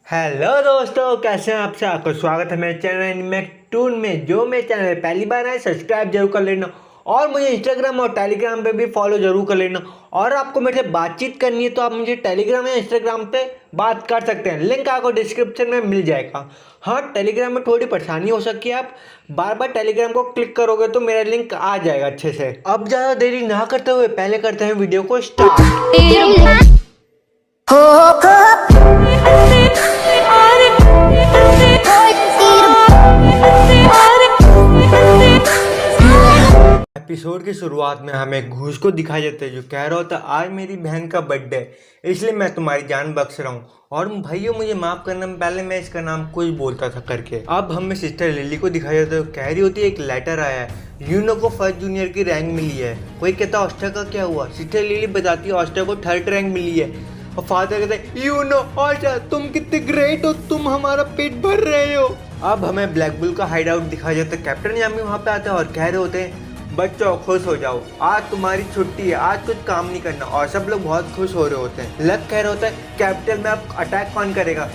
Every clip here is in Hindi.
हेलो दोस्तों, कैसे हैं आप? से आपका स्वागत है मेरे चैनल एनिमेटून में। जो मेरे चैनल पे पहली बार आए सब्सक्राइब जरूर कर लेना और मुझे इंस्टाग्राम और टेलीग्राम पे भी फॉलो जरूर कर लेना। और आपको मेरे से बातचीत करनी है तो आप मुझे टेलीग्राम या इंस्टाग्राम पे बात कर सकते हैं, लिंक आपको डिस्क्रिप्शन में मिल जाएगा। हाँ, टेलीग्राम में थोड़ी परेशानी हो सकती है, आप बार बार टेलीग्राम को क्लिक करोगे तो मेरा लिंक आ जाएगा अच्छे से। अब ज़्यादा देरी ना करते हुए पहले करते हैं वीडियो को स्टार्ट। एपिसोड की शुरुआत में हमें घूस को दिखाया जाता है जो कह रहा होता है आज मेरी बहन का बर्थडे है इसलिए मैं तुम्हारी जान बख्श रहा हूँ और भाइयों मुझे माफ करना, पहले मैं इसका नाम कुछ बोलता था करके। अब हमें सिस्टर लिली को दिखाया जाता है, कह रही होती है एक लेटर आया है, यूनो को फर्स्ट जूनियर की रैंक मिली है। कोई कहता है ऑस्टर का क्या हुआ, सिस्टर लिली बताती है ऑस्टर को थर्ड रैंक मिली है। और फादर कहते हैं यूनो ऑस्टर तुम कितने ग्रेट हो, तुम हमारा पेट भर रहे हो। अब हमें ब्लैक बुल का हाइड आउट दिखाया जाता है, कैप्टन यामी वहाँ पे आता है और कह रहे होते हैं बच्चों खुश हो जाओ, आज तुम्हारी छुट्टी है, आज कुछ काम नहीं करना। और सब लोग बहुत खुश हो रहे होते हैं। लक कह रहा होता है कैपिटल में अब अटैक कौन करेगा,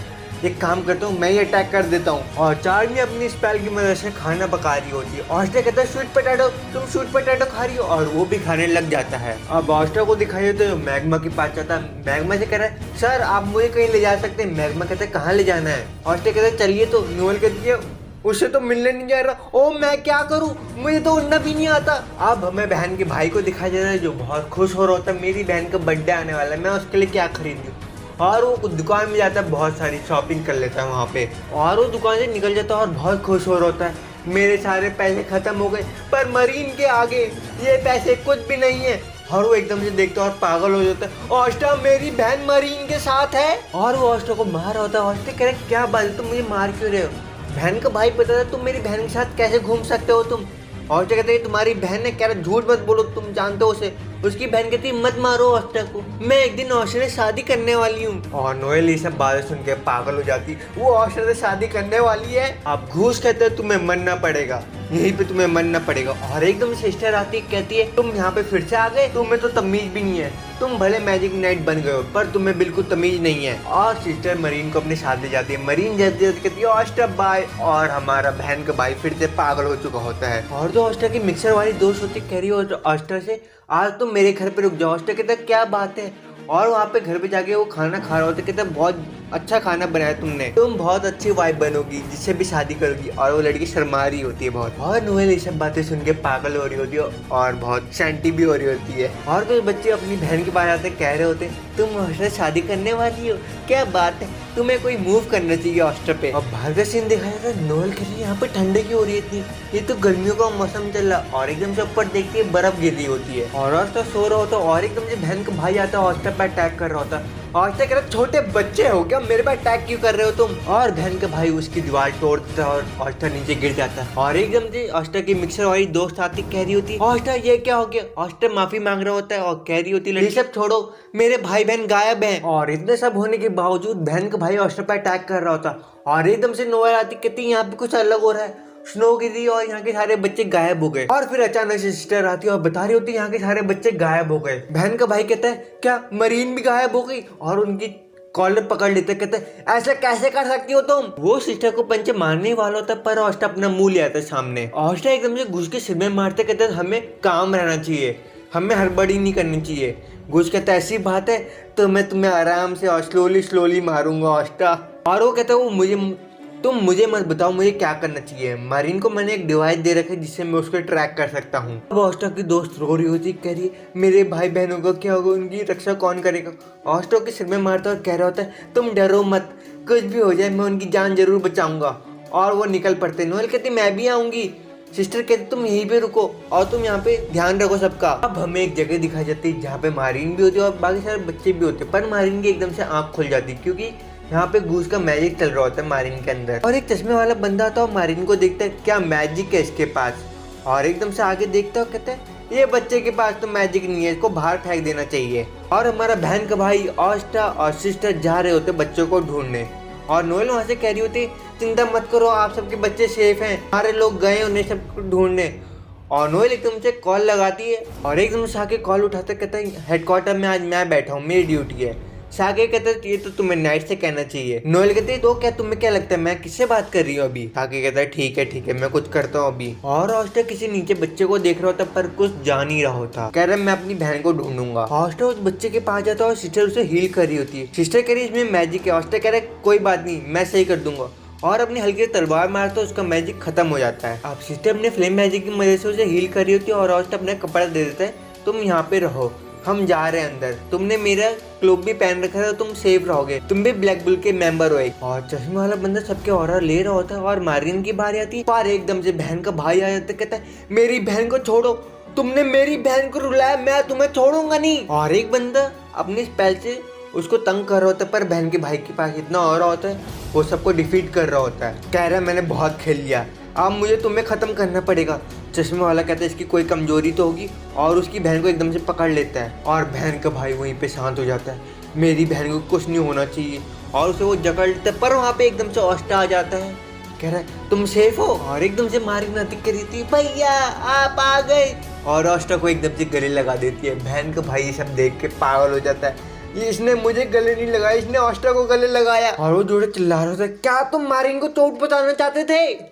एक काम करता हूँ मैं ही अटैक कर देता हूँ। और चार्मी अपनी स्पेल की मदद से खाना पका रही होती है। ऑस्टर कहता है स्वीट पोटैटो, तुम स्वीट पोटैटो खा रही हो, और वो भी खाने लग जाता है। अब ऑस्टर को दिखाई तो मैग्मा के पास जाता है, मैग्मा से कह रहा है सर आप मुझे कहीं ले जा सकते हैं। मैग्मा कहता है कहाँ ले जाना है। ऑस्टर कहता है चलिए, तो नोएल कहती है उससे तो मिलने नहीं जा रहा। ओ मैं क्या करूं, मुझे तो उड़ना भी नहीं आता। अब हमें बहन के भाई को दिखाया जा रहा है जो बहुत खुश हो रहा होता है, मेरी बहन का बर्थडे आने वाला है, मैं उसके लिए क्या खरीदूं। और वो दुकान में जाता है, बहुत सारी शॉपिंग कर लेता है वहाँ पे, और वो दुकान से निकल जाता है और बहुत खुश हो रहा होता है, मेरे सारे पैसे खत्म हो गए पर मरीन के आगे ये पैसे कुछ भी नहीं है। और वो एकदम से देखता है और पागल हो जाता है, ऑस्टर मेरी बहन मरीन के साथ है। और वो ऑस्टर को मार रहा होता है। ऑस्टर कह रहे क्या बात, तुम मुझे मार क्यों रहे हो। बहन का भाई पता था, तुम मेरी बहन के साथ कैसे घूम सकते हो तुम। और क्या कहते हैं तुम्हारी बहन है, कह रहा झूठ मत बोलो, तुम जानते हो उसे। उसकी बहन कहती है मत मारो ऑस्टर को, मैं एक दिन ऑस्टर से शादी करने वाली हूँ। और नोएल ये सब बातें सुन के पागल हो जाती, वो ऑस्टर से शादी करने वाली है। अब घूस कहते हैं तुम्हें मरना पड़ेगा, यहीं पे तुम्हें मरना पड़ेगा। और एकदम सिस्टर आती कहती है तुम यहाँ पे फिर से आ गए, तुम्हें तो तमीज भी नहीं है, तुम भले मैजिक नाइट बन गए हो पर तुम्हें बिल्कुल तमीज नहीं है। और सिस्टर मरीन को अपने साथ ले जाती है। मरीन जल्दी जल्दी कहती है ऑस्टर बाय, और हमारा बहन का भाई फिर से पागल हो चुका होता है। और जो ऑस्टर की मिक्सर वाली दोस्त होती कह रही हो ऑस्टर से आज तुम मेरे घर पे रुक जाओ। ऑस्टर कहता है क्या बात है। और वहाँ पे घर पे जाके वो खाना खा रहा होता, कहता बहुत अच्छा खाना बनाया तुमने, तुम बहुत अच्छी वाइफ बनोगी जिससे भी शादी करोगी। और वो लड़की शर्मा रही होती है बहुत। और नोएल ये सब बातें सुन के पागल हो रही होती है और बहुत शांति भी हो रही होती है। और कुछ बच्चे अपनी बहन के पास आते कह रहे होते तुम ऑस्टर शादी करने वाली हो, क्या बात है, तुम्हें कोई मूव करना चाहिए ऑस्टर पे। और बाहर का सीन दिखाया था, नोएल कह रही है यहाँ पे ठंडे की हो रही है इतनी, ये तो गर्मियों का मौसम चल रहा। और एकदम से ऊपर देखती है बर्फ गिर रही होती है और ऑस्टर सो रहा होता है। और एकदम से बहन का भाई आता है, ऑस्टर पे अटैक कर रहा होता है। ऑस्टर कह रहा छोटे बच्चे हो क्या, मेरे पे अटैक क्यों कर रहे हो तुम। और बहन का भाई उसकी दीवार तोड़ देता है और ऑस्टर नीचे गिर जाता है। और एकदम से ऑस्टर की मिक्सर वाली दोस्त आती कह रही होती ऑस्टर ये क्या हो गया। ऑस्टर माफी मांग रहा होता है और कह रही होती ये सब छोड़ो, मेरे भाई बहन गायब हैं। और इतने सब होने के बावजूद बहन का भाई ऑस्टर पे अटैक कर रहा होता। और एकदम से नोएल आती कहती यहाँ पे कुछ अलग हो रहा है, स्नो गिरी और यहाँ के सारे बच्चे गायब हो गए। और फिर अचानक से सिस्टर आती है और बता रही होती है यहाँ के सारे बच्चे गायब हो गए। बहन का भाई कहता है क्या मरीन भी गायब हो गई, और उनकी कॉलर पकड़ लेते, कहते ऐसा कैसे कर सकती हो तुम। वो सिस्टर को पंच मारने वाला होता पर ऑस्टर अपना मुंह ले आता है सामने। ऑस्टर एकदम से घुस के सिर में मारते, कहते हमें काम रहना चाहिए, हमें हड़बड़ी नहीं करनी चाहिए। घुस कहता ऐसी बात है तो मैं तुम्हें आराम से और स्लोली मारूंगा ऑस्टर। और वो कहता है तुम मुझे मत बताओ मुझे क्या करना चाहिए, मरीन को मैंने एक डिवाइस दे रखा है जिससे मैं उसको ट्रैक कर सकता हूँ। अब ऑस्टर की दोस्त रो रही होती, कह रही मेरे भाई बहनों का क्या होगा, उनकी रक्षा कौन करेगा। ऑस्टर के सिर में मारता और कह रहा होता है तुम डरो मत, कुछ भी हो जाए मैं उनकी जान जरूर बचाऊंगा। और वो निकल पड़ते। नोएल कहती मैं भी आऊंगी। सिस्टर कहती तुम यहीं पे रुको और तुम यहाँ पे ध्यान रखो सबका। अब हमें एक जगह दिखाई जाती है जहाँ पे मारीन भी होती है और बाकी सारे बच्चे भी होते हैं, पर मारीन की एकदम से आँख खुल जाती है क्योंकि यहाँ पे घूस का मैजिक चल रहा होता है मारीन के अंदर। और एक चश्मे वाला बंदा आता है और मारीन को देखता है क्या मैजिक है इसके पास। और एकदम से आगे देखता है, कहता है ये बच्चे के पास तो मैजिक नहीं है, इसको बाहर फेंक देना चाहिए। और हमारा बहन का भाई ऑस्टर और सिस्टर जा रहे होते बच्चों को ढूंढने। और नोएल वहाँ से कह रही होती चिंता मत करो आप सबके बच्चे सेफ हैं, हमारे लोग गए उन्हें सब ढूंढने। और नोएल एकदम से कॉल लगाती है और एकदम से आके कॉल उठाते, कहता है हेडक्वार्टर में आज मैं बैठा हूँ, मेरी ड्यूटी है, साके कहता है ये तो तुम्हें नाइट से कहना चाहिए। नोएल कहते तो क्या तुम्हें क्या लगता है मैं किससे बात कर रही हूँ अभी। साके कहता है ठीक है मैं कुछ करता हूँ अभी। और हॉस्टर किसी नीचे बच्चे को देख रहा होता पर कुछ जान ही रहा होता। कह रहा मैं अपनी बहन को ढूंढूंगा। हॉस्टर उस बच्चे के पास जाता है और सिस्टर उसे हील कर रही होती है। सिस्टर कह रही इसमें मैजिक है। हॉस्टर कह रहा है कोई बात नहीं मैं सही कर दूंगा और अपनी हल्की तलवार मारता तो उसका मैजिक खत्म हो जाता है। अब सिस्टर अपने फ्लेम मैजिक की मदद से उसे हील कर रही होती है और हॉस्टर अपना कपड़ा दे देता है तुम यहाँ पे रहो हम जा रहे हैं अंदर। तुमने मेरा क्लोक भी पहन रखा था तुम सेफ रहोगे तुम भी ब्लैक बुल के मेंबर हो। और चश्मे वाला बंदा सबके ऑर्डर ले रहा होता है और मारियन की बारी आती है पर एकदम से बहन का भाई आ जाता है। कहता है मेरी बहन को छोड़ो तुमने मेरी बहन को रुलाया मैं तुम्हें छोड़ूंगा नहीं। और एक बंदा अपने स्पेल से उसको तंग कर रहा होता है पर बहन के भाई के पास इतना और होता है वो सबको डिफीट कर रहा होता है। कह रहा है मैंने बहुत खेल लिया अब मुझे तुम्हें खत्म करना पड़ेगा। चश्मे वाला कहता है इसकी कोई कमजोरी तो होगी और उसकी बहन को एकदम से पकड़ लेता है और बहन का भाई वहीं पे शांत हो जाता है। मेरी बहन को कुछ नहीं होना चाहिए और उसे वो जकड़ लेता है पर वहाँ पे एकदम से ऑस्टा आ जाता है। कह रहा है तुम सेफ हो और एकदम से मारियन आती करी थी भैया आप आ गए और ऑस्टा को एकदम से गले लगा देती है। बहन का भाई ये सब देख के पागल हो जाता है इसने मुझे गले नहीं लगाया इसने ऑस्टा को गले लगाया। और वो जोड़े चिल्ला रहा था क्या तुम मारियन को चोट पहुंचाना चाहते थे।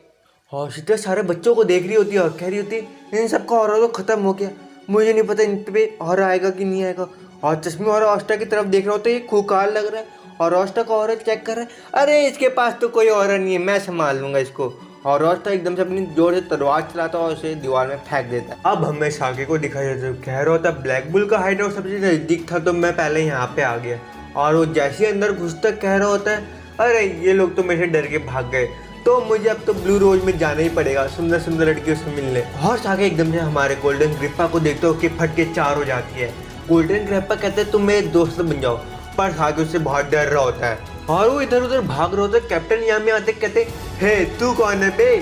और सिस्टर सारे बच्चों को देख रही होती है और कह रही होती है इन सबका और तो खत्म हो गया मुझे नहीं पता इन पे और आएगा कि नहीं आएगा। और चश्मे और ऑस्टा की तरफ देख रहा होता है ये खूंखार लग रहा है और ऑस्टा का और चेक कर रहा है अरे इसके पास तो कोई और नहीं है मैं संभाल लूंगा इसको। और ऑस्टा एकदम से अपनी जोर से तलवार चलाता है और उसे दीवार में फेंक देता है। अब हमें साके को दिखाई देता है कह रहा होता ब्लैक बुल का हाइड आउट सबसे नजदीक था तो मैं पहले यहाँ पे आ गया। और वो जैसे अंदर घुसता कह रहा होता है अरे ये लोग तो मेरे से डर के भाग गए तो मुझे अब तो ब्लू रोज में जाना ही पड़ेगा सुंदर सुंदर लड़कियों से मिलने। और साके एकदम से हमारे गोल्डन ग्रिप्पा को देखते हो कि फट के चार हो जाती है। गोल्डन ग्रिप्पा कहते हैं तुम मेरे दोस्त बन जाओ पर साके उससे बहुत डर रहा होता है और वो इधर उधर भाग रहा होता है। कैप्टन यहाँ में आते कहते हे तू कौन है बे।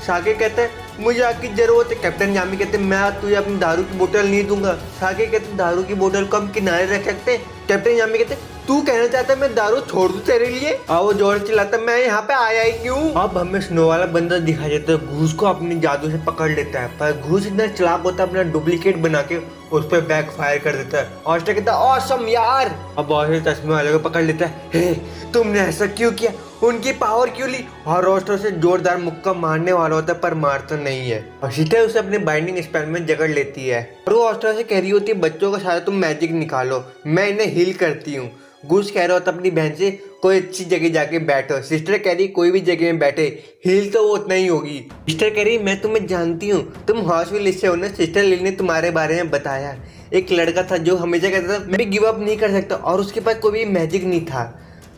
साके कहते हैं मुझे आपकी जरूरत है। कैप्टन यामी कहते मैं तुझे अपनी दारू की बोतल नहीं दूंगा। साके कहते दारू की बोतल को हम किनारे रख सकते। कैप्टन यामी कहते तू कहना चाहता है मैं दारू छोड़ दूं तेरे लिए। और वो जोर चिल्लाता मैं यहाँ पे आया ही क्यों। अब हमें स्नो वाला बंदा दिखाई देता है घूस को अपने जादू से पकड़ लेता है पर घूस इतना चालाक होता है अपना डुप्लीकेट बना के उस पर बैक फायर कर देता है। ऑस्टर कहता है ऑसम यार। अब ऑस्टर चश्मे वाले को पकड़ लेता है हे तुमने ऐसा क्यों किया उनकी पावर क्यों ली। और ऑस्टर से जोरदार मुक्का मारने वाला होता है पर मारता नहीं है और सीता उसे अपने बाइंडिंग स्पेल में जकड़ लेती है। और वो ऑस्टर से कह रही होती है बच्चों का सारा तुम मैजिक निकालो मैं इन्हें हील करती हूँ। घूस कह रहा होता अपनी बहन से कोई अच्छी जगह जाके बैठो। सिस्टर कह रही कोई भी जगह में बैठे हील तो वो उतना ही होगी। सिस्टर कह रही मैं तुम्हें जानती हूँ तुम हॉस्पिटल से हो ना। सिस्टर लिल ने तुम्हारे बारे में बताया एक लड़का था जो हमेशा कहता था मैं भी गिव अप नहीं कर सकता और उसके पास कोई भी मैजिक नहीं था।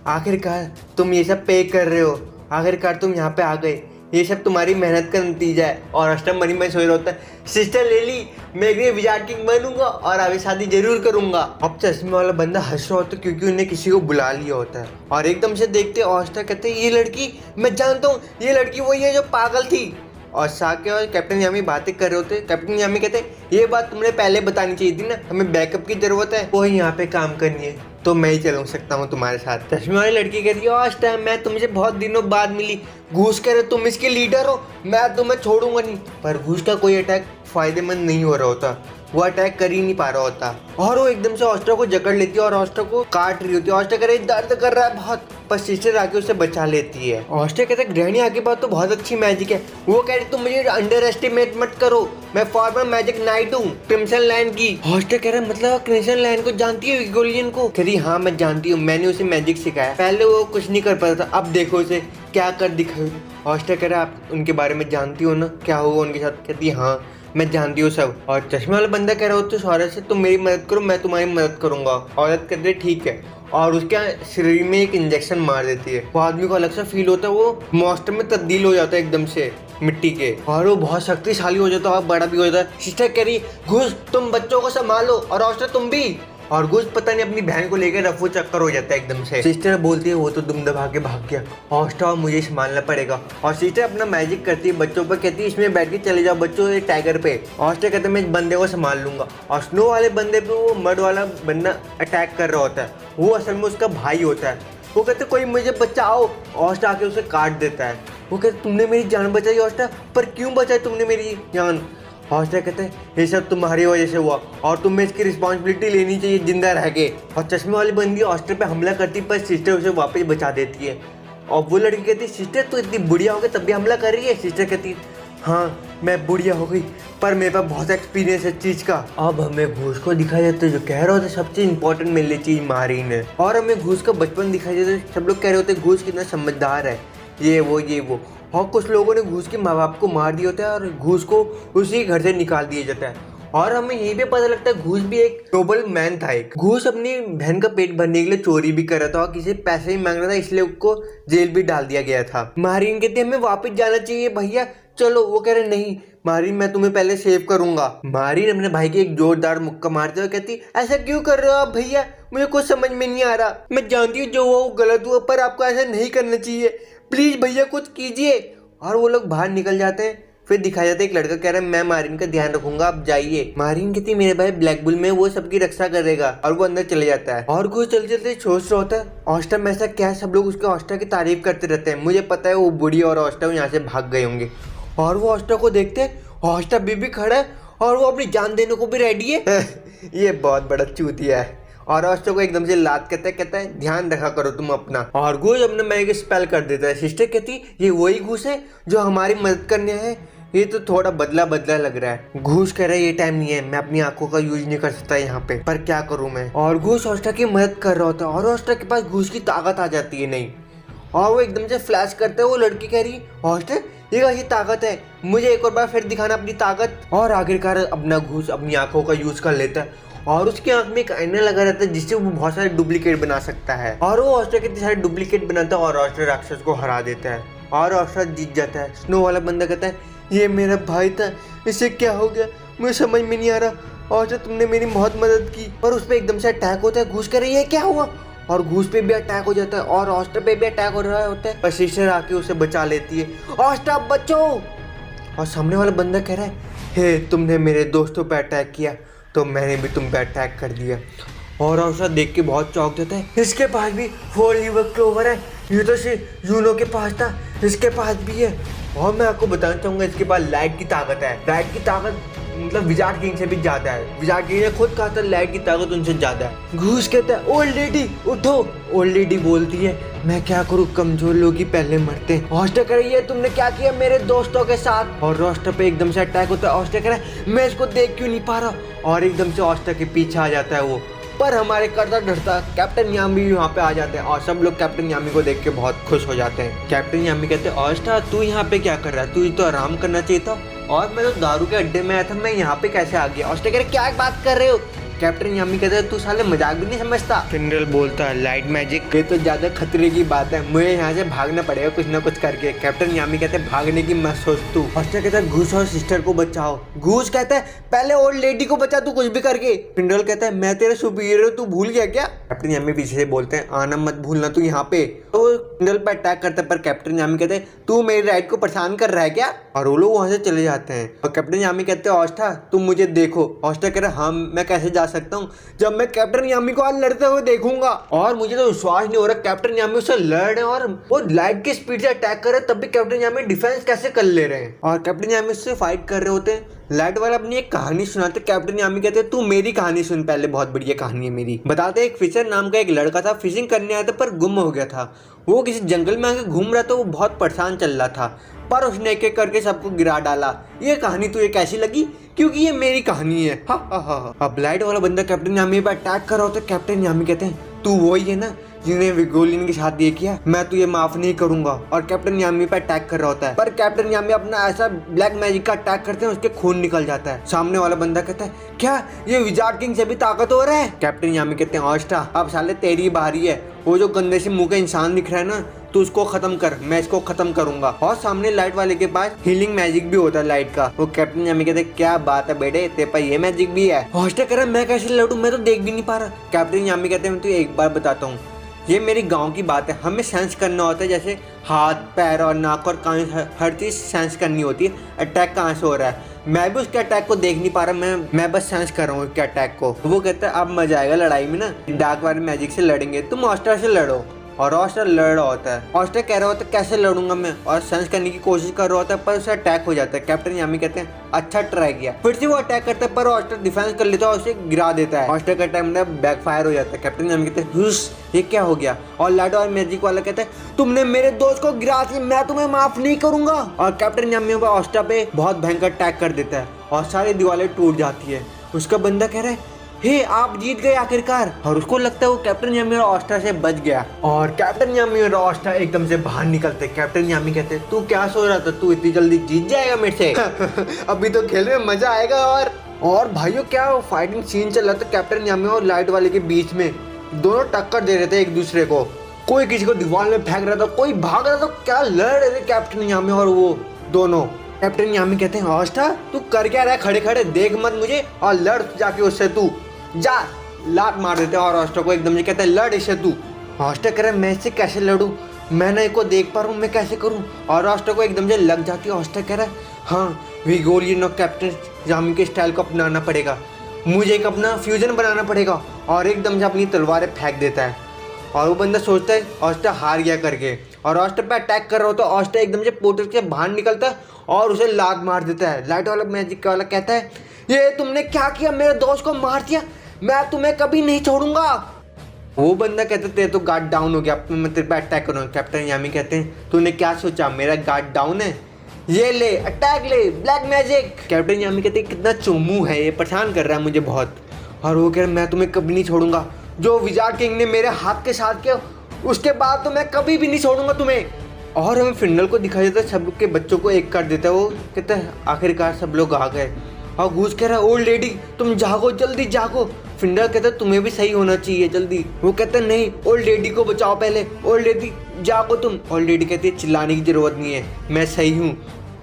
आखिरकार तुम ये सब पे कर रहे हो आखिरकार तुम यहाँ पे आ गए ये सब तुम्हारी मेहनत का नतीजा है। और अष्टम मनी में सोच रहा होता है सिस्टर लेली मैं एक विजार्ड किंग बनूंगा और आगे शादी जरूर करूंगा। अब चश्मे वाला बंदा हंस रहा होता है क्योंकि उन्हें किसी को बुला लिया होता है और एकदम से देखते ऑस्टर कहते ये लड़की मैं जानता हूँ ये लड़की वही है जो पागल थी। और साके और कैप्टन यामी बातें कर रहे होते कैप्टन यामी कहते ये बात तुमने पहले बतानी चाहिए थी ना हमें बैकअप की जरूरत है वो यहाँ पे काम करनी है तो मैं ही चल सकता हूँ तुम्हारे साथ। चश्मे वाली लड़की कहती है आज टाइम मैं तुमसे बहुत दिनों बाद मिली घूस कह रहे तुम इसके लीडर हो मैं तुम्हें छोड़ूंगा नहीं। पर घूस का कोई अटैक फायदेमंद नहीं हो रहा होता वो अटैक कर ही नहीं पा रहा होता और वो एकदम से ऑस्टर को जकड़ लेती है और ऑस्टर को काट रही होती है। ऑस्टर कह रही दर्द कर रहा है बहुत पर सिस्टर आके उसे बचा लेती है। ऑस्टर कहते हैं ग्रहणी आके बात तो बहुत अच्छी मैजिक है। वो कह रही तुम मुझे अंडर एस्टिमेट मत करो मैं फॉर्मर मैजिक नाइट हूँ क्रिम्सन लैंड की। ऑस्टर कह रहा मतलब क्रिम्सन लैंड को जानती है विगोलियन को। कह रही हाँ मैं जानती हूँ मैंने उसे मैजिक सिखाया पहले वो कुछ नहीं कर पाता था अब देखो उसे क्या कर दिखाई। ऑस्टर कह रहा आप उनके बारे में जानती हो ना क्या हुआ उनके साथ। कहती हाँ मैं जानती हूँ सब। और चश्मे वाला बंदा कह रहा हो तो सौरभ से तुम मेरी मदद करो मैं तुम्हारी मदद करूंगा। औरत कहते ठीक है और उसके शरीर में एक इंजेक्शन मार देती है। वो आदमी को अलग सा फील होता है वो मॉन्स्टर में तब्दील हो जाता है एकदम से मिट्टी के और वो बहुत शक्तिशाली हो जाता है और बड़ा भी हो जाता है। सिस्टर कह रही घुस तुम बच्चों को संभालो और ऑस्टर तुम भी। और घुस पता नहीं अपनी बहन को लेकर रफू चक्कर हो जाता है एकदम से। सिस्टर बोलती है वो तो दुम दबा के भाग गया ऑस्टर मुझे संभालना पड़ेगा। और सिस्टर अपना मैजिक करती है बच्चों पर कहती है इसमें बैठ के चले जाओ बच्चों टाइगर पे। ऑस्टर कहते मैं इस बंदे को संभाल लूंगा। और स्नो वाले बंदे पे वो मड वाला बंदा अटैक कर रहा होता है वो असल में उसका भाई होता है। वो कहते कोई मुझे बचाओ। ऑस्टर आके उसे काट देता है। वो कहते तुमने मेरी जान बचाई ऑस्टर पर क्यों बचाई तुमने मेरी जान। हॉस्टर कहते हैं ये सब तुम्हारी वजह से हुआ और तुम्हें इसकी रिस्पॉन्सिबिलिटी लेनी चाहिए जिंदा रह के। और चश्मे वाली बंदी हॉस्टर पे हमला करती पर सिस्टर उसे वापस बचा देती है। और वो लड़की कहती है सिस्टर तो इतनी बुढ़िया हो गई तब भी हमला कर रही है। सिस्टर कहती है हाँ मैं बुढ़िया हो गई पर मेरे पास बहुत एक्सपीरियंस है चीज़ का। अब हमें घूस को दिखाया जाता है जो कह रहे होते सबसे इंपॉर्टेंट मिलनी चाहिए मारीन है। और हमें घूस का बचपन दिखाया जाता है। सब लोग कह रहे होते घूस कितना समझदार है ये वो। और कुछ लोगों ने घूस के माँ बाप को मार दिया होता है और घूस को उसी घर से निकाल दिया जाता है। और हमें यही भी पता लगता है घूस भी एक नोबल मैन था। एक घूस अपनी बहन का पेट भरने के लिए चोरी भी कर रहा था और किसी पैसे भी मांग रहा था, इसलिए उसको जेल भी डाल दिया गया था। मारीन कहती है हमें वापस जाना चाहिए भैया चलो। वो कह रहे नहीं मारीन मैं तुम्हें पहले सेव करूंगा। मारीन अपने भाई की एक जोरदार मुक्का मारते हुए कहती ऐसा क्यों कर रहे हो आप भैया, मुझे कुछ समझ में नहीं आ रहा। मैं जानती हूँ जो वो गलत हुआ पर आपको ऐसा नहीं करना चाहिए, प्लीज भैया कुछ कीजिए। और वो लोग बाहर निकल जाते हैं। फिर दिखाया जाता है एक लड़का कह रहा है मैं मारीन का ध्यान रखूंगा आप जाइए। मारीन कहती है मेरे भाई ब्लैक बुल में वो सबकी रक्षा करेगा और वो अंदर चले जाता है। और कुछ चलते चलते सोच रहा होता है ऑस्टर में ऐसा क्या है, सब लोग उसके ऑस्टर की तारीफ करते रहते हैं। मुझे पता है वो बुढ़ी और ऑस्टर यहाँ से भाग गए होंगे। और वो ऑस्टर को देखते हैं ऑस्टर भी खड़ा है और वो अपनी जान देने को भी रेडी है। ये बहुत बड़ा चूतिया है। और ऑस्टर को एकदम से लात कहता है ध्यान रखा करो तुम अपना। और घूस अपने मैग स्पेल कर देता है। सिस्टर कहती ये वही घूस है जो हमारी मदद करने है, ये तो थोड़ा बदला लग रहा है। घूस कह रहा है ये टाइम नहीं है, मैं अपनी आंखों का यूज नहीं कर सकता यहाँ पे, पर क्या करूँ मैं। और घूस ऑस्टर की मदद कर रहा होता है और ऑस्टर के पास घूस की ताकत आ जाती है नहीं। और वो एकदम से फ्लैश करता है। वो लड़की कह रही ऑस्टर ये कैसी ताकत है, मुझे एक और बार फिर दिखाना अपनी ताकत। और आखिरकार अपना घूस अपनी आंखों का यूज कर लेता है और उसकी आंख में एक आईना लगा रहता है जिससे वो बहुत सारे डुप्लीकेट बना सकता है। और वो ऑस्टर के इतने सारे डुप्लीकेट बनाता है और ऑस्टर राक्षस को हरा देता है और ऑस्टर जीत जाता है। स्नो वाला बंदा कहता है ये मेरा भाई था, इससे क्या हो गया मुझे समझ में नहीं आ रहा। ऑस्टर तुमने मेरी बहुत मदद की। पर उस पर एकदम से अटैक होता है। घूस कह रही है क्या हुआ और घूस पे भी अटैक हो जाता है और ऑस्टर पे भी अटैक हो रहा होता है। पर सिस्टर आके उसे बचा लेती है। ऑस्टर बचो। और सामने वाला बंदा कह रहा है हे तुमने मेरे दोस्तों पे अटैक किया तो मैंने भी तुम पे अटैक कर दिया। और ऑस्टर देख के बहुत चौंक जाता है। इसके पास भी 4 लीवर क्लोवर है, ये तो सिर्फ यूनो के पास था, इसके पास भी है। और मैं आपको बताना चाहूंगा इसके पास लाइट की ताकत है। लाइट की ताकत मतलब विजार्ड किंग से भी ज्यादा है। विजार्ड किंग ने खुद कहा था लाइट की ताकत उनसे ज्यादा है। घूस कहता है ओल्ड लेडी उठो। ओल्ड लेडी बोलती है मैं क्या करूं, कमजोर लोग ही पहले मरते हैं। ऑस्टर कह रही है तुमने क्या किया मेरे दोस्तों के साथ। और ऑस्टर पे एकदम से अटैक होता है। ऑस्टर कह रहा है मैं इसको देख क्यों नहीं पा रहा। और एकदम से ऑस्टर के पीछे आ जाता है वो। पर हमारे करता डरता कैप्टन यामी भी वहाँ पे आ जाते हैं और सब लोग कैप्टन यामी को देख के बहुत खुश हो जाते हैं। कैप्टन यामी कहते हैं ऑस्टर तू यहाँ पे क्या कर रहा है, तू तो आराम करना चाहिए था। और मैं तो दारू के अड्डे में आया था, मैं यहाँ पे कैसे आ गया। ऑस्टर कह रहे क्या बात कर रहे हो। कैप्टन यामी कहते हैं तू साले मजाक भी नहीं समझता। जनरल बोलता है लाइट मैजिक ये तो ज्यादा खतरे की बात है, मुझे यहाँ से भागना पड़ेगा कुछ ना कुछ करके। कैप्टन यामी कहते हैं भागने की मत सोच तू। ऑस्टर कहता है घूस और सिस्टर को बचाओ। घूस कहता है पहले ओल्ड लेडी को बचा तू कुछ भी करके। जनरल कहता है मैं तेरे सुपीरियर हूँ, तू भूल गया क्या। कैप्टन यामी पीछे से बोलते हैं आना मत भूलना तू यहाँ पे। तो जनरल पे अटैक करता है पर कैप्टन यामी कहते हैं तू मेरी राइट को परेशान कर रहा है क्या। और वो लोग वहां से चले जाते हैं। और कैप्टन यामी कहते हैं ऑस्टर तुम मुझे देखो। ऑस्टर कह रहा हाँ मैं कैसे जा सकता हूँ जब मैं कैप्टन यामी को आज लड़ते हुए देखूंगा। और मुझे तो विश्वास नहीं हो रहा कैप्टन यामी उससे लड़ रहे हैं और वो लाइट की स्पीड से अटैक कर रहे हैं, तब भी कैप्टन यामी डिफेंस कैसे कर ले रहे हैं। और कैप्टन यामी उससे फाइट कर रहे होते हैं। लाइट वाला अपनी एक कहानी सुनाते। कैप्टन यामी कहते हैं तू मेरी कहानी सुन पहले, बहुत बढ़िया कहानी है मेरी। बताते एक फिशर नाम का एक लड़का था, फिशिंग करने आया था पर गुम हो गया था। वो किसी जंगल में आके घूम रहा था, वो बहुत परेशान चल रहा था पर उसने एक एक करके सबको गिरा डाला। ये कहानी तुझे कैसी लगी, क्योंकि ये मेरी कहानी है। अब लाइट वाला बंदा कैप्टन यामी पर अटैक कर रहा होता है। कैप्टन यामी कहते हैं तू वही है ना जिन्हें विगोलिन के साथ ये किया, मैं तुझे माफ नहीं करूंगा। और कैप्टन यामी पे अटैक कर रहा होता है पर कैप्टन यामी अपना ऐसा ब्लैक मैजिक का अटैक करते हैं उसके खून निकल जाता है। सामने वाला बंदा कहता है क्या ये विजार्ड किंग से भी ताकतवर है। कैप्टन यामी कहते हैं ऑस्टर अब साले तेरी बारी है, वो जो गंदे से मुंह का इंसान दिख रहा है ना तू उसको खत्म कर, मैं इसको खत्म करूंगा। और सामने लाइट वाले के पास हीलिंग मैजिक भी होता है लाइट का। वो कैप्टन यामी कहते हैं क्या बात है बेटे तेरे पास ये मैजिक भी है। ऑस्टर कह रहा है मैं कैसे लड़ूं, मैं तो देख भी नहीं पा रहा। कैप्टन यामी कहते हैं मैं तुझे एक बार बताता हूँ, ये मेरी गांव की बात है, हमें सेंस करना होता है जैसे हाथ पैर और नाक और कान हर चीज़ सेंस करनी होती है। अटैक कहाँ से हो रहा है, मैं भी उसके अटैक को देख नहीं पा रहा, मैं बस सेंस कर रहा हूँ उसके अटैक को। वो कहता है अब मजा आएगा लड़ाई में ना, डार्क वाले मैजिक से लड़ेंगे, तुम ऑस्टर से लड़ो। और ऑस्टर लड़ रहा होता है। ऑस्टर कह रहा होता है कैसे लड़ूंगा मैं, और सेंस करने की कोशिश कर रहा होता है पर उसे अटैक हो जाता है। कैप्टन यामी कहते हैं अच्छा ट्राई किया। फिर से वो अटैक करता है पर ऑस्टर डिफेंस कर लेता है और उसे गिरा देता है। ऑस्टर का टाइम बैकफायर हो जाता है। कैप्टन यामी कहते हैं हुश ये क्या हो गया, और लाइट और मैजिक वाला कहता है तुमने मेरे दोस्त को गिरा दिया, मैं तुम्हें माफ नहीं करूंगा। और कैप्टन यामी ऑस्टर पे बहुत भयंकर अटैक कर देता है और सारी दीवारें टूट जाती है। उसका बंदा कह रहा है हे आप जीत गए आखिरकार, और उसको लगता है वो कैप्टन यामी और ऑस्टर से बच गया। और कैप्टन यामी और ऑस्टर एकदम से बाहर निकलते। कैप्टन यामी कहते हैं तू क्या सोच रहा था, तू इतनी जल्दी जीत जाएगा मेरे से अभी तो खेलने में मजा आएगा। और भाइयों क्या फाइटिंग सीन चल रहा था कैप्टन यामी और लाइट वाले के बीच में। दोनों टक्कर दे रहे थे एक दूसरे को, कोई किसी को दीवार में फेंक रहा था, कोई भाग रहा था, क्या लड़ रहे थे कैप्टन यामी और वो दोनों। कैप्टन यामी कहते हैं ऑस्टर तू कर क्या रहा है खड़े खड़े, देख मत मुझे और लड़ जाके उससे, तू जा। लात मार देते हैं और ऑस्टर को एकदम से कहते हैं लड़ इससे तू। ऑस्टर कह रहा है मैं इससे कैसे लड़ूं, मैं ना को देख पा रहा हूँ, मैं कैसे करूँ। और ऑस्टर को एकदम से लग जाती है। ऑस्टर कह रहा है हाँ वी गोल यू नो कैप्टन यामी के स्टाइल को अपनाना पड़ेगा, मुझे एक अपना फ्यूजन बनाना पड़ेगा। और एकदम से अपनी तलवारें फेंक देता है और वो बंदा सोचता है ऑस्टर हार गया करके, और ऑस्टर पे अटैक कर रहा होता है। ऑस्टर एकदम से पोर्टल से बाहर निकलता है और उसे लात मार देता है। लाइट वाला मैजिक वाला कहता है ये तुमने क्या किया, मेरे दोस्त को मार दिया, मैं तुम्हें कभी नहीं छोड़ूंगा। वो बंदा कहते तेरे तो गार्ड डाउन हो गया, अब मैं तेरे पे अटैक करूँगा। कैप्टन यामी कहते हैं तूने क्या सोचा मेरा गार्ड डाउन है, ये ले अटैक ले ब्लैक मैजिक। कैप्टन यामी कहते हैं कितना चोमू है ये, परेशान कर रहा है मुझे बहुत। और वो कह रहा है मैं तुम्हें कभी नहीं छोड़ूंगा, जो विजार्ड किंग ने मेरे हाथ के साथ किया उसके बाद तो मैं कभी भी नहीं छोड़ूंगा तुम्हें। और हमें फिंडल को दिखाई देता है सब के बच्चों को एक कर देता है। वो कहता है आखिरकार सब लोग आ गए। और गूज कह रहा है ओल्ड लेडी तुम जागो जल्दी जागो। फिंडल कहता है तुम्हें भी सही होना चाहिए जल्दी। वो कहता है नहीं ओल्ड लेडी को बचाओ पहले, ओल्ड लेडी जागो तुम। ओल्ड लेडी कहती है चिल्लाने की जरूरत नहीं है, मैं सही हूँ।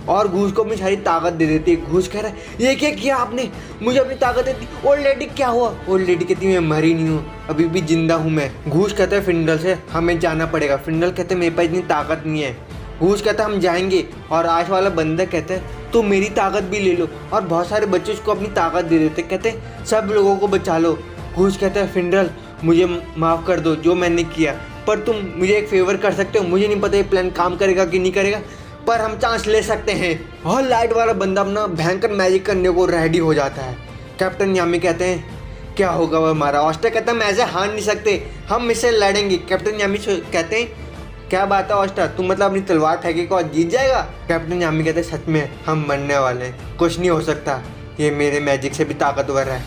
और घूस को अपनी सारी ताकत दे देती है। घूस कह रहा है ये क्या किया आपने, मुझे अपनी ताकत देती। ओल्ड लेडी क्या हुआ, ओल्ड लेडी कहती है मैं मरी नहीं हूँ, अभी भी जिंदा हूँ मैं। घूस कहता है फिंडल से हमें जाना पड़ेगा। फिंडल कहते हैं मेरे पास इतनी ताकत नहीं है। घूस कहता है हम जाएंगे। और आश वाला बंदा कहता है तो मेरी ताकत भी ले लो। और बहुत सारे बच्चे उसको अपनी ताकत दे देते, कहते हैं सब लोगों को बचा लो। घूस कहता है फिंडल मुझे माफ़ कर दो जो मैंने किया, पर तुम मुझे एक फेवर कर सकते हो, मुझे नहीं पता ये प्लान काम करेगा कि नहीं करेगा, पर हम चांस ले सकते हैं। और लाइट वाला बंदा अपना भयंकर मैजिक करने को रेडी हो जाता है। कैप्टन यामी कहते हैं क्या होगा वो हमारा। ऑस्टर कहता है हम ऐसे हार नहीं सकते, हम इससे लड़ेंगे। कैप्टन यामी कहते हैं क्या बात है ऑस्टर, तुम मतलब अपनी तलवार फेंकेगा और जीत जाएगा। कैप्टन यामी कहते हैं सच में हम मरने वाले हैं, कुछ नहीं हो सकता, ये मेरे मैजिक से भी ताकतवर है,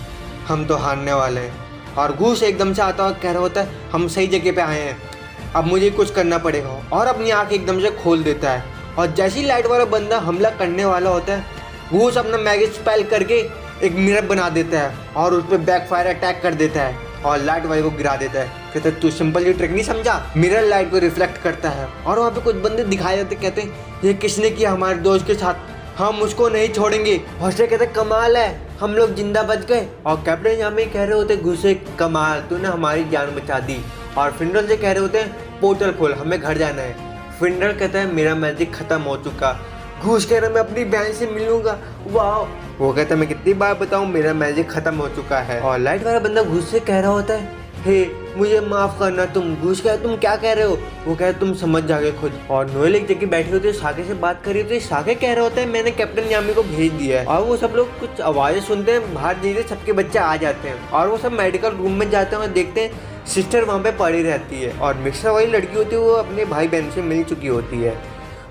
हम तो हारने वाले हैं। और घूस एकदम से आता और कह रहा होता है हम सही जगह पे आए हैं, अब मुझे कुछ करना पड़ेगा। और अपनी आँख एकदम से खोल देता है। और जैसे ही लाइट वाला बंदा हमला करने वाला होता है, घूस अपना मैजिक स्पेल करके एक मिरर बना देता है और उस पर बैकफायर अटैक कर देता है और लाइट वाले को गिरा देता है। कहते तू सिंपल ये ट्रिक नहीं समझा, मिरर लाइट को रिफ्लेक्ट करता है। और वहाँ पे कुछ बंदे दिखाए जाते, कहते हैं ये किसने किया हमारे दोस्त के साथ, हम उसको नहीं छोड़ेंगे। हौसले कहते कमाल है हम लोग जिंदा बच गए। और कैप्टन यामी कह रहे होते घुसे कमाल तूने हमारी जान बचा दी। और फिंडल से कह रहे होते हैं पोर्टल खोल हमें घर जाना है। फिंडल कहता है मेरा मैजिक खत्म हो चुका। घूस कह रहा मैं अपनी बहन से मिलूंगा। वाह, वो कहता है मैं कितनी बार बताऊं मेरा मैजिक खत्म हो चुका है। और लाइट वाला बंदा घूस से कह रहा होता है हे मुझे माफ करना तुम। घूस कह तुम क्या कह रहे हो, वो कह तुम समझ जाओगे खुद। और नोएल एक जगह बैठे होते साके से बात कर रही होती, साके कह रहा होता है मैंने कैप्टन यामी को भेज दिया है। और वो सब लोग कुछ आवाजें सुनते हैं बाहर, धीरे सबके बच्चे आ जाते हैं और वो सब मेडिकल रूम में जाते हैं और देखते हैं सिस्टर वहाँ पे पड़ी रहती है। और मिक्सर वाली लड़की होती है वो अपने भाई बहन से मिल चुकी होती है।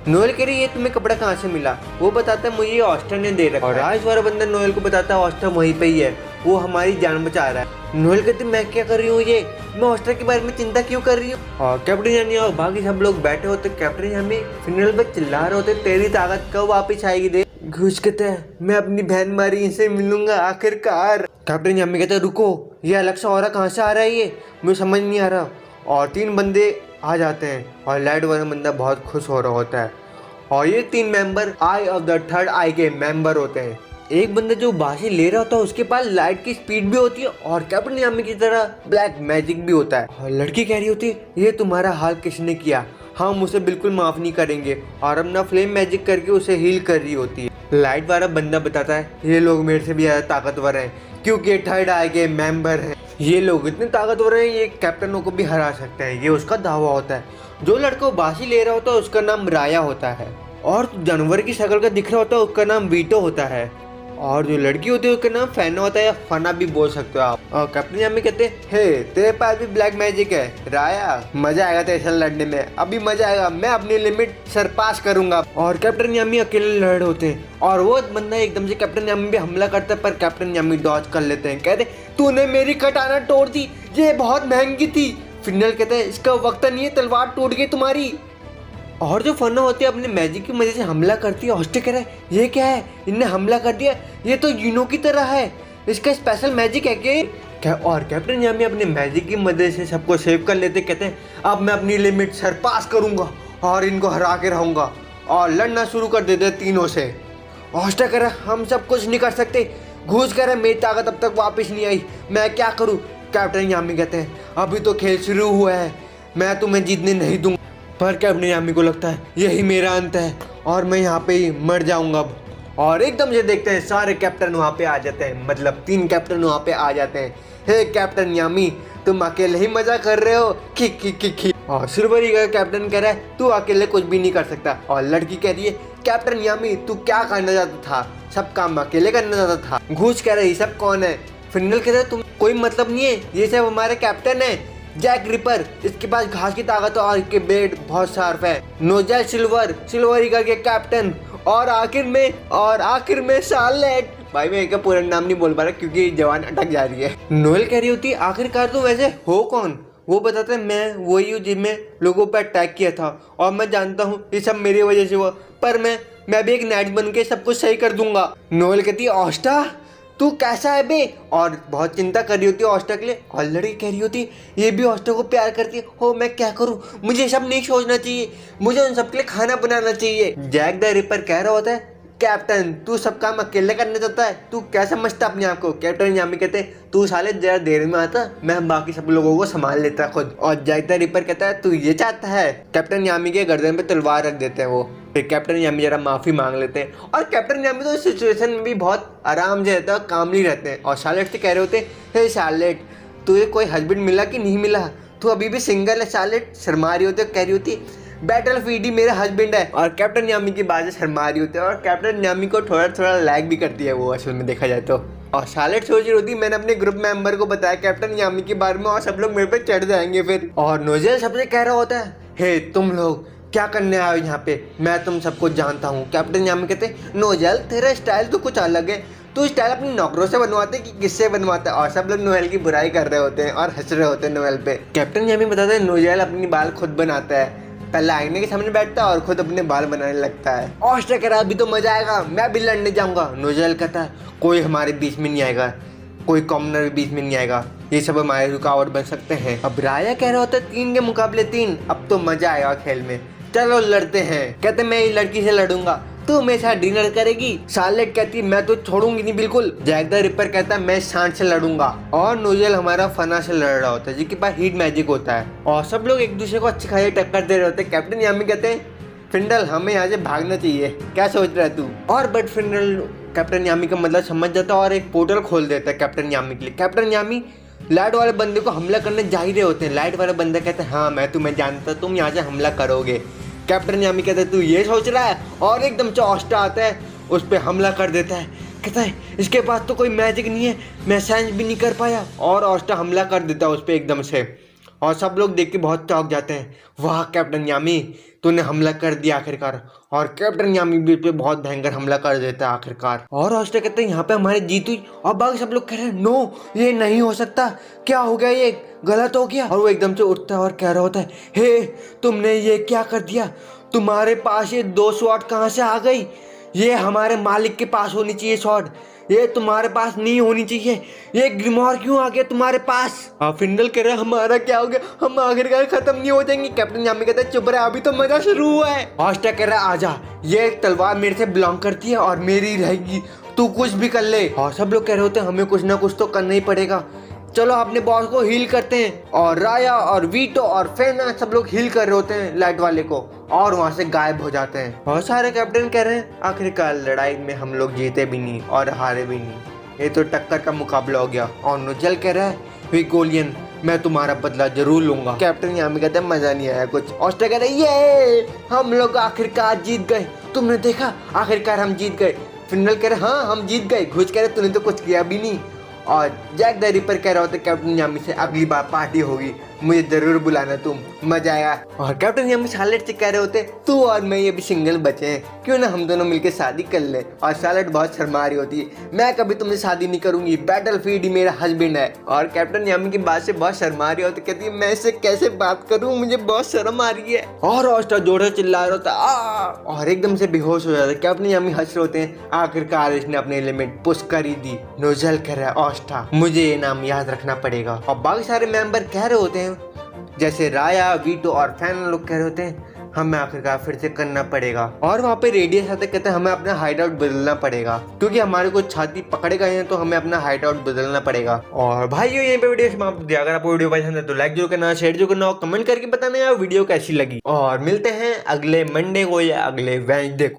नोएल कह रही ये तुम्हें कपड़ा कहाँ से मिला, वो बताता है मुझे ये ऑस्टर ने दे रखा है। और आज वाला बंदा नोएल को बताता है ऑस्टर वहीं पे ही है, वो हमारी जान बचा रहा है। नोएल कहती मैं क्या कर रही हूँ, ये मैं ऑस्टर के बारे में चिंता क्यों कर रही हूँ। और कैप्टन यामी और बाकी सब लोग बैठे होते, कैप्टन यामी फिनल पे चिल्ला रहे होते तेरी ताकत कब वापिस आएगी दे। घुस कहते हैं मैं अपनी बहन मारी से मिलूंगा आखिरकार। कैप्टन यामी कहते रुको ये अलग सा और कहाँ से आ रहा है, ये मुझे समझ नहीं आ रहा। और 3 बंदे आ जाते हैं और लाइट वाला बंदा बहुत खुश हो रहा होता है। और ये 3 member eye of the third eye के मेंबर होते हैं। एक बंदा जो बाजी ले रहा होता है उसके पास लाइट की स्पीड भी होती है और कैप्टन यामी की तरह ब्लैक मैजिक भी होता है। और लड़की कह रही होती है ये तुम्हारा हाल किसने किया, हम उसे बिल्कुल माफ नहीं करेंगे। और अपना फ्लेम मैजिक करके उसे हील कर रही होती है। लाइट वाला बंदा बताता है ये लोग मेरे से भी ज़्यादा ताकतवर हैं क्योंकि थर्ड आई के मेंबर हैं। ये लोग इतने ताकतवर हैं, ये कैप्टनों को भी हरा सकते हैं, ये उसका दावा होता है। जो लड़का बाजी ले रहा होता है उसका नाम राया होता है, और जानवर की शक्ल का दिख रहा होता है उसका नाम वीटो होता है, और जो लड़की होती है उसका नाम फैना होता है, या फना भी बोल सकते हो आप। और कैप्टन यामी कहते हैं, हे तेरे पास भी ब्लैक मैजिक है राया, मजा आएगा तेरे साथ लड़ने में, अभी मजा आएगा, मैं अपनी लिमिट सरपास करूंगा। और कैप्टन यामी अकेले लड़ होते हैं, और वो बंदा एकदम से कैप्टन यामी पे हमला करता है, पर कैप्टन यामी डॉज कर लेते हैं। कहते तूने मेरी कटाना तोड़ दी, ये बहुत महंगी थी। फिनल कहते हैं, इसका वक्त नहीं है, तलवार टूट गई तुम्हारी। और जो फना होती है अपने मैजिक की मदद से हमला करती है। हॉस्टे कह रहा है, ये क्या है, इनने हमला कर दिया, ये तो यूनो की तरह है, इसका स्पेशल मैजिक है क्या? और कैप्टन यामी अपने मैजिक की मदद से सबको सेव कर लेते। कहते हैं, अब मैं अपनी लिमिट सरपास करूंगा और इनको हरा के रहूंगा, और लड़ना शुरू कर देते तीनों से। हॉस्टे कह रहा है, हम सब कुछ नहीं कर सकते, घुस कर मेरी ताकत अब तक वापस नहीं आई, मैं क्या करूँ? कैप्टन यामी कहते हैं, अभी तो खेल शुरू हुआ है, मैं तुम्हें जीतने नहीं दूंगा। पर कैप्टन यामी को लगता है यही मेरा अंत है और मैं यहाँ पे ही मर जाऊंगा अब। और एकदम से देखते हैं सारे कैप्टन वहाँ पे आ जाते हैं, मतलब 3 कैप्टन वहाँ पे आ जाते हैं। हे कैप्टन यामी, तुम अकेले ही मजा कर रहे हो, खी। और सिल्वर ईगल कैप्टन कह रहा है, तू अकेले कुछ भी नहीं कर सकता। और लड़की कह रही है, कैप्टन यामी तू क्या करना चाहता था, सब काम अकेले करना चाहता था। घूस कह रही, सब कौन है? फिनल कह रहा है, तुम कोई मतलब नहीं है, ये सब हमारे कैप्टन है। जैक रिपर, इसके पास घास की ताकत और इसके ब्लेड बहुत शार्प है। नोजेल सिल्वर ईगल के कैप्टन, और आखिर में शार्लेट। भाई मैं इसका पूरा नाम नहीं बोल पा रहा क्योंकि जवान अटक जा रही है। नोएल कह रही होती है, आखिरकार तुम वैसे हो कौन? वो बताते हैं, मैं वही हूँ जिसमें लोगों पर अटैक किया था, और मैं जानता हूँ ये सब मेरी वजह से हुआ, पर मैं भी एक नाइट बन के सब कुछ सही कर दूंगा। नोएल कहती है, ऑस्टा तू कैसा है बे? और बहुत चिंता कर रही होती है ऑस्टा के लिए। और लड़की कह रही होती है, ये भी ऑस्टा को प्यार करती है, हो मैं क्या करूं, मुझे सब नहीं सोचना चाहिए, मुझे उन सबके लिए खाना बनाना चाहिए। जैक द रिपर कह रहा होता है, कैप्टन तू सब काम अकेले करना चाहता है, तू क्या समझता अपने आप को? कैप्टन यामी कहते हैं, तू साले जरा देर में आता, मैं बाकी सब लोगों को संभाल लेता खुद। और जैक द रिपर कहता है, तू ये चाहता है? कैप्टन यामी के गर्दन पे तलवार रख देते हैं वो। फिर कैप्टन यामी जरा माफी मांग लेते हैं, और कैप्टन यामी तो इस सिचुएशन में भी बहुत आराम से रहता है, कामली रहते हैं। और शार्लेट से कह रहे होते हैं, हे शार्लेट तुझे कोई हस्बैंड मिला कि नहीं मिला, तू अभी भी सिंगल है? शार्लेट शर्मा रही होती है, कह रही होती बैटलफील्ड ही मेरा हस्बैंड है। और कैप्टन यामी की बात से शर्मा रही होती है, और कैप्टन यामी को थोड़ा लैग भी करती है वो असल में देखा जाए तो। और शार्लेट सोच रही होती, मैंने अपने ग्रुप मेंबर को बताया कैप्टन यामी के बारे में, और सब लोग मेरे पे चढ़ जाएंगे फिर। और नोजेल सबसे कह रहा होता है, हे तुम लोग क्या करने आए हो यहाँ पे, मैं तुम सबको जानता हूँ। कैप्टन यामी कहते हैं, नोजेल तेरा स्टाइल तो कुछ अलग है, तू स्टाइल अपनी नौकरों से बनवाते कि किससे बनवाता है? और सब लोग नोएल की बुराई कर रहे होते हैं और हंस रहे होते हैं नोएल पे। कैप्टन यामी बताते हैं, नोजेल अपनी बाल खुद बनाता है, पहले आईने के सामने बैठता है और खुद अपने बाल बनाने लगता है। ऑस्ट्रा कह रहा, अभी तो मजा आएगा, मैं भी लड़ने जाऊंगा। नोजेल कहता है, कोई हमारे बीच में नहीं आएगा, कोई कॉमनर भी बीच में नहीं आएगा, ये सब हमारे रुकावट बन सकते हैं। अब राया कह रहा होता है, 3 के मुकाबले 3, अब तो मजा आएगा खेल में, चलो लड़ते हैं। कहते मैं इस लड़की से लड़ूंगा, तू मेरे साथ डिनर करेगी? शार्लेट कहती मैं तो छोड़ूंगी नहीं बिल्कुल। जैक द रिपर कहता मैं शांत से लड़ूंगा। और नोजेल हमारा फना से लड़ रहा होता है जिसके पास हीट मैजिक होता है, और सब लोग एक दूसरे को अच्छी खासी टक्कर दे रहे होते हैं। कैप्टन यामी कहते हैं, फिंडल हमें यहाँ से भागना चाहिए, क्या सोच रहा है तू? और बट फिंडल कैप्टन यामी का मतलब समझ जाता है और एक पोर्टल खोल देता है कैप्टन यामी के लिए। कैप्टन यामी लाइट वाले बंदे को हमला करने जा ही रहे होते हैं। लाइट वाले बंदा कहते हैं, हाँ मैं तुम्हें जानता, तुम यहाँ से हमला करोगे। कैप्टन यामी कहता है, तू ये सोच रहा है? और एकदम से ऑस्टा आता है, उस पर हमला कर देता है। कहता है, इसके पास तो कोई मैजिक नहीं है, मैं सेंस भी नहीं कर पाया। और ऑस्टा हमला कर देता है उस पर एकदम से, और सब लोग देख के बहुत चौंक जाते हैं। वाह कैप्टन यामी, तूने हमला कर दिया आखिरकार। और कैप्टन यामी भी पे बहुत भयंकर हमला कर देता है आखिरकार। और ऑस्ट्रा कहते हैं, यहाँ पे हमारी जीत हुई। और बाकी सब लोग कह रहे हैं, नो ये नहीं हो सकता, क्या हो गया, ये गलत हो गया। और वो एकदम से उठता है और कह रहा होता है, हे तुमने ये क्या कर दिया, तुम्हारे पास ये 2 शॉट कहाँ से आ गई? ये हमारे मालिक के पास होनी चाहिए शॉट, ये तुम्हारे पास नहीं होनी चाहिए, ये ग्रिमोर क्यों आ गया तुम्हारे पास? फिंडल कह रहा है, हमारा क्या हो गया, हम आखिरकार खत्म नहीं हो जाएंगे। कैप्टन यामी कहता है, चुप रहा, अभी तो मजा शुरू हुआ है। ऑस्ट्रा कह रहा है, आजा, ये तलवार मेरे से बिलोंग करती है और मेरी रहेगी, तू कुछ भी कर ले। और सब लोग कह रहे होते हैं, हमें कुछ ना कुछ तो करना ही पड़ेगा, चलो अपने बॉस को हील करते हैं। और राया और वीटो और फेना सब लोग हील कर रहे होते हैं लाइट वाले को, और वहां से गायब हो जाते हैं। बहुत सारे कैप्टन कह रहे हैं, आखिरकार लड़ाई में हम लोग जीते भी नहीं और हारे भी नहीं, ये तो टक्कर का मुकाबला हो गया। और नोजेल कह रहा है, विकोलियन, मैं तुम्हारा बदला जरूर लूंगा। कैप्टन यामी कहते हैं मजा नहीं आया कुछ। ऑस्टा कहते हैं ये हम लोग आखिरकार जीत गए, तुमने देखा आखिरकार हम जीत गए। फिनल कह रहे हाँ हम जीत गए। घुस कह रहे तूने तो कुछ किया भी नहीं। और जैक द रिपर कह रहा होता कैप्टन यामी से अगली बार पार्टी होगी, मुझे जरूर बुलाना तुम, मजा आएगा। और कैप्टन यामी शार्लेट से कह रहे होते तू और मैं ये भी सिंगल बचे हैं, क्यों ना हम दोनों मिलकर शादी कर ले। और शार्लेट बहुत शर्मा रही होती है, मैं कभी तुमसे शादी नहीं करूंगी, बैटलफील्ड ही मेरा हस्बैंड है। और कैप्टन यामी की बात से बहुत शर्मा रही होती, कहती है मैं इससे कैसे बात करूं, मुझे बहुत शर्म आ रही है। और ऑस्टा जोर से चिल्ला रहा होता और एकदम से बेहोश हो जाता है। कैप्टन यामी हंस रहे होते हैं, आखिरकार इसने अपने लिमिट पुश कर ही दी। नोजल कह रहा है ऑस्टा मुझे ये नाम याद रखना पड़ेगा। और बाकी सारे मेंबर कह रहे होते हैं जैसे राया, वीटो और फैन लोग कह रहे होते हैं हमें आखिरकार फिर से करना पड़ेगा। और वहाँ पे रेडियस आते कहते हैं हमें अपना हाइड आउट बदलना पड़ेगा, क्योंकि हमारे को छाती पकड़े गए हैं तो हमें अपना हाइड आउट बदलना पड़ेगा। और भाइयों यहीं पे वीडियो समाप्त होती है। अगर आपको वीडियो पसंद है तो लाइक जरूर करना, शेयर जरूर करना और कमेंट करके बताना यार वीडियो कैसी लगी। और मिलते हैं अगले मंडे को या अगले वेडनेसडे को।